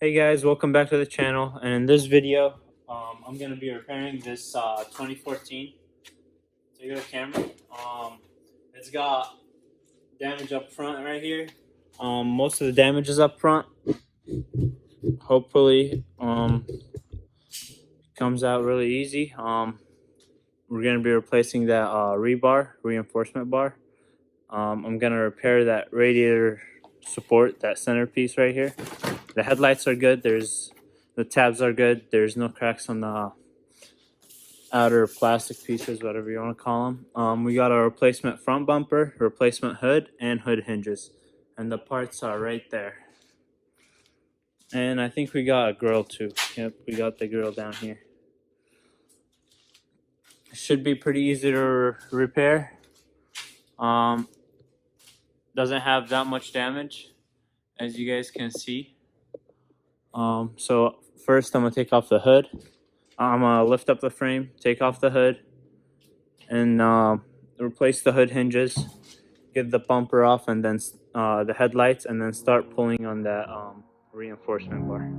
Hey guys, welcome back to the channel. And in this video, I'm going to be repairing this 2014 Toyota Camry. It's got damage up front right here. Most of the damage is up front. Hopefully, comes out really easy. We're going to be replacing that reinforcement bar. I'm going to repair that radiator support, that centerpiece right here. The headlights are good. The tabs are good. There's no cracks on the outer plastic pieces, whatever you want to call them. We got a replacement front bumper, replacement hood, and hood hinges. And the parts are right there. And I think we got a grill too. Yep, we got the grill down here. It should be pretty easy to repair. Doesn't have that much damage, as you guys can see. So first I'm gonna take off the hood. I'm gonna lift up the frame, take off the hood, and replace the hood hinges, get the bumper off, and then the headlights, and then start pulling on that reinforcement bar.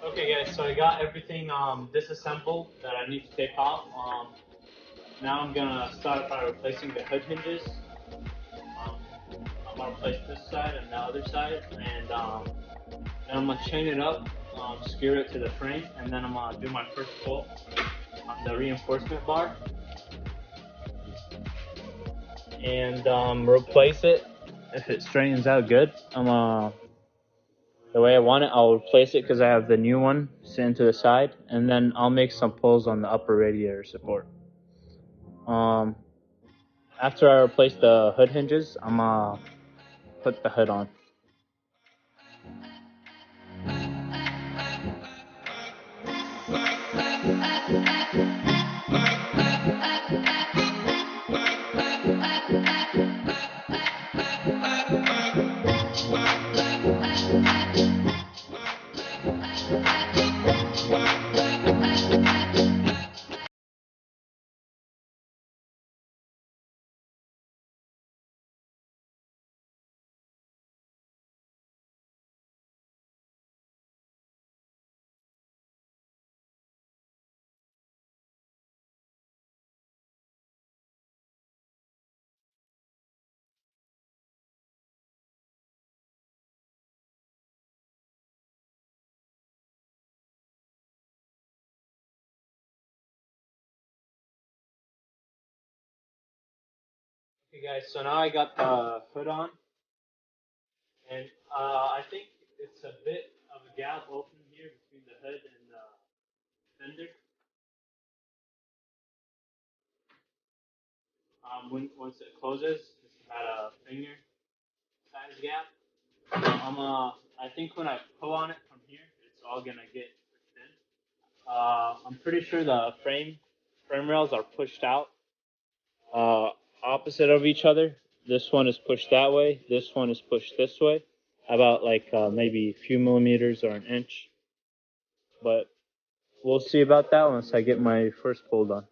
Okay guys, so I got everything disassembled that I need to take off. Now I'm gonna start by replacing the hood hinges. I'm gonna replace this side and the other side, and then I'm gonna chain it up, secure it to the frame, and then I'm gonna do my first pull on the reinforcement bar and replace it. If it straightens out good, the way I want it, I'll replace it because I have the new one sitting to the side, and then I'll make some pulls on the upper radiator support. After I replace the hood hinges, I'm gonna put the hood on. Okay guys, so now I got the hood on, and I think it's a bit of a gap open here between the hood and the fender. Once it closes, it's about a finger size gap. So I think when I pull on it from here, it's all gonna get pushed in. I'm pretty sure the frame rails are pushed out opposite of each other. This one is pushed that way. This one is pushed this way, about like maybe a few millimeters or an inch. But we'll see about that once I get my first pull done.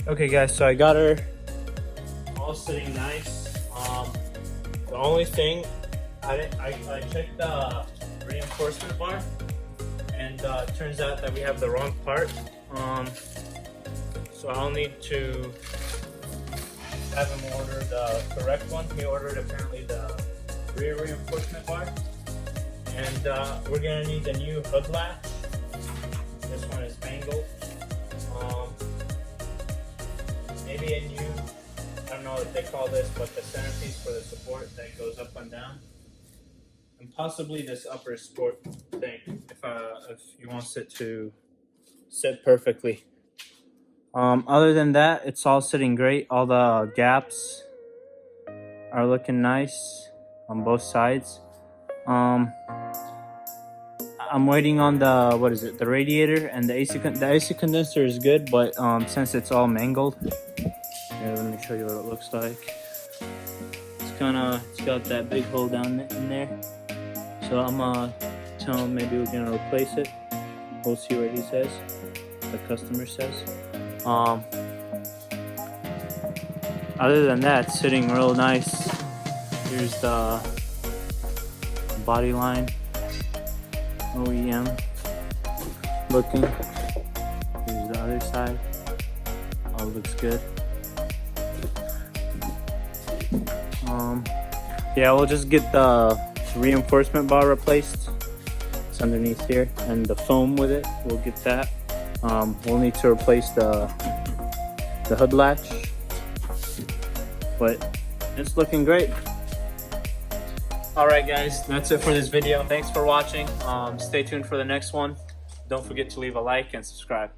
Okay guys, so I got her all sitting nice. The only thing I checked the reinforcement bar, and it turns out that we have the wrong part. So I'll need to have him order the correct one. He ordered apparently the rear reinforcement bar, and we're gonna need the new hood latch. This one is mangled. Maybe a new, I don't know what they call this, but the centerpiece for the support that goes up and down, and possibly this upper support thing if you want it to sit perfectly. Other than that, it's all sitting great. All the gaps are looking nice on both sides. I'm waiting on the radiator, and the AC condenser is good, but since it's all mangled, here, let me show you what it looks like. It's got that big hole down in there. So I'm gonna tell him maybe we're gonna replace it. We'll see what he says, the customer says. Other than that, it's sitting real nice. Here's the body line, OEM looking. Here's the other side. All looks good. Yeah, we'll just get the reinforcement bar replaced. It's underneath here, and the foam with it, we'll get that. We'll need to replace the hood latch, but it's looking great. Alright guys, that's it for this video. Thanks for watching. Stay tuned for the next one. Don't forget to leave a like and subscribe.